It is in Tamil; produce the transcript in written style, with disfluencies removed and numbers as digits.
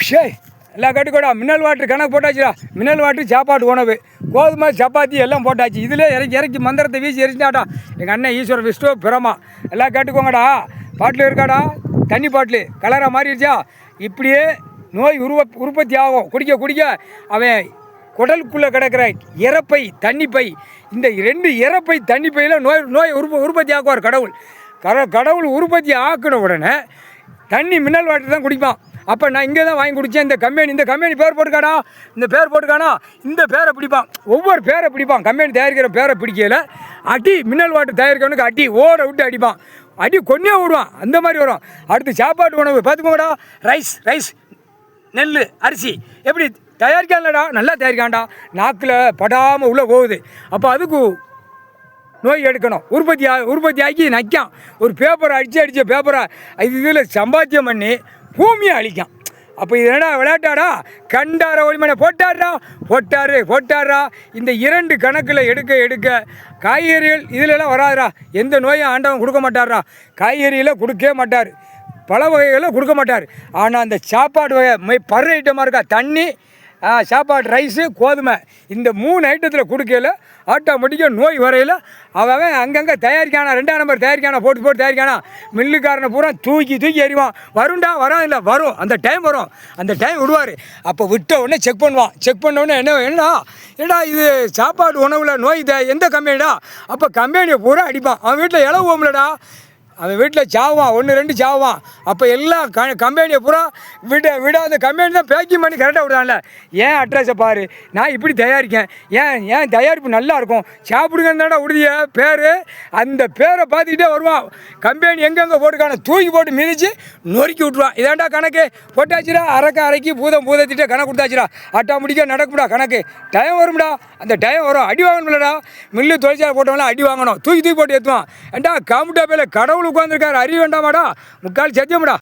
ஷே எல்லாம் கட்டுக்கூடா மினரல் வாட்டர் கணக்கு போட்டாச்சுடா. மினரல் வாட்டர் சாப்பாடு உணவு கோதுமை சப்பாத்தி எல்லாம் போட்டாச்சு. இதில் இறக்கி இறக்கி மந்திரத்தை வீசி எரிஞ்சாடா எங்கள் அண்ணன் ஈஸ்வர விஷ்ணு பிரமா. எல்லாம் கேட்டுக்கோங்கடா. பாட்டில் இருக்காடா தண்ணி பாட்டில் கலராக மாறிடுச்சா. இப்படியே நோய் உற்பத்தி ஆகும். குடிக்க குடிக்க அவன் குடலுக்குள்ளே கிடக்கிற இறப்பை தண்ணிப்பை, இந்த 2 இறப்பை தண்ணிப்பையில் நோய் உற்பத்தி ஆக்குவார் கடவுள். கடவுள் உற்பத்தி ஆக்கின உடனே தண்ணி மினரல் வாட்டர் தான் குடிப்பான். அப்போ நான் இங்கே தான் வாங்கி குடித்தேன். இந்த கம்பெனி பேர் போட்டுக்காடா. இந்த பேர் போட்டுக்கானா இந்த பேரை பிடிப்பான். ஒவ்வொரு பேரை பிடிப்பான். கம்பெனி தயாரிக்கிற பேரை பிடிக்கல அடி மினரல் வாட்டர் தயாரிக்கிறவனுக்கு அடி ஓட விட்டு அடிப்பான். அடி கொன்னே விடுவான். அந்த மாதிரி வரும். அடுத்து சாப்பாட்டு உணவு பார்த்துக்கோங்கடா. ரைஸ் நெல் அரிசி எப்படி தயாரிக்கான்லடா, நல்லா தயாரிக்கான்டா. நாக்கில் படாமல் உள்ளே போகுது. அப்போ அதுக்கு நோய் எடுக்கணும். உற்பத்தி ஆக்கி நைக்கான். ஒரு பேப்பரை அடித்த பேப்பரை இதில் சம்பாத்தியம் பண்ணி பூமியை அழிக்கான். அப்போ இது என்னடா விளையாட்டாடா. கண்டார ஒளிமனை போட்டாரா. இந்த 2 கணக்கில் எடுக்க காய்கறிகள் இதிலெல்லாம் வராதுடா. எந்த நோயும் ஆண்டவன் கொடுக்க மாட்டார்டா. காய்கறியில் கொடுக்கவே மாட்டார், பல வகைகளை கொடுக்க மாட்டார். ஆனால் அந்த சாப்பாடு வகை பரு ஐட்டமாக இருக்கா, தண்ணி சாப்பாடு ரைஸு கோதுமை, இந்த 3 ஐட்டத்தில் கொடுக்கல ஆட்டோமேட்டிக்காக நோய் வரையில் அவன் அங்கங்கே தயாரிக்கானா. 2ஆம் நம்பர் தயாரிக்கானா, போட்டு தயாரிக்கானா. மில்லுக்காரனை பூரா தூக்கி எறிவான். வரும்டா வராதில்லை வரும். அந்த டைம் வரும். அந்த டைம் விடுவார். அப்போ விட்ட உடனே செக் பண்ணுவான். செக் பண்ண உடனே என்னடா இது சாப்பாடு உணவில் நோய் எந்த கம்பெனிடா. அப்போ கம்பெனியை பூரா அடிப்பான். அவன் வீட்டில் இளவு போம்லடா. அவன் வீட்டில் சாவான், 1-2 சாவான். அப்போ எல்லாம் கம்பெனியை பூரா விட அந்த கம்பெனி தான் பேக்கிங் பண்ணி கரெக்டாக விடுறான்ல. ஏன் அட்ரஸை பாரு, நான் இப்படி தயாரிக்கேன், ஏன் தயாரிப்பு நல்லா இருக்கும், சாப்பிடுங்கன்னு தானே உறுதிய பேர். அந்த பேரை பார்த்துக்கிட்டே வருவான். கம்பெனி எங்கெங்கே போட்டுக்கான தூக்கி போட்டு மிதித்து நொறுக்கி விட்ருவான். இதாண்டா கணக்கு போட்டாச்சுடா. அரைக்கி பூதத்திட்டே கணக்கு கொடுத்தாச்சுடா. ஆட்டோமேட்டிக்காக நடக்கும்டா கணக்கு. டைம் வரும்டா. அந்த டைம் வரும். அடி வாங்கணும்லடா. மில்லு தொழிற்சாலை போட்டவங்களாம் அடி வாங்கணும். தூக்கி போட்டு ஏற்றுவான். ஏண்டா கம்ப்யூட்டர் பேரில் கடவுள் உட்காந்துருக்காரு. அறிய வேண்டாமாடா. முக்கால் சத்தியம்டா.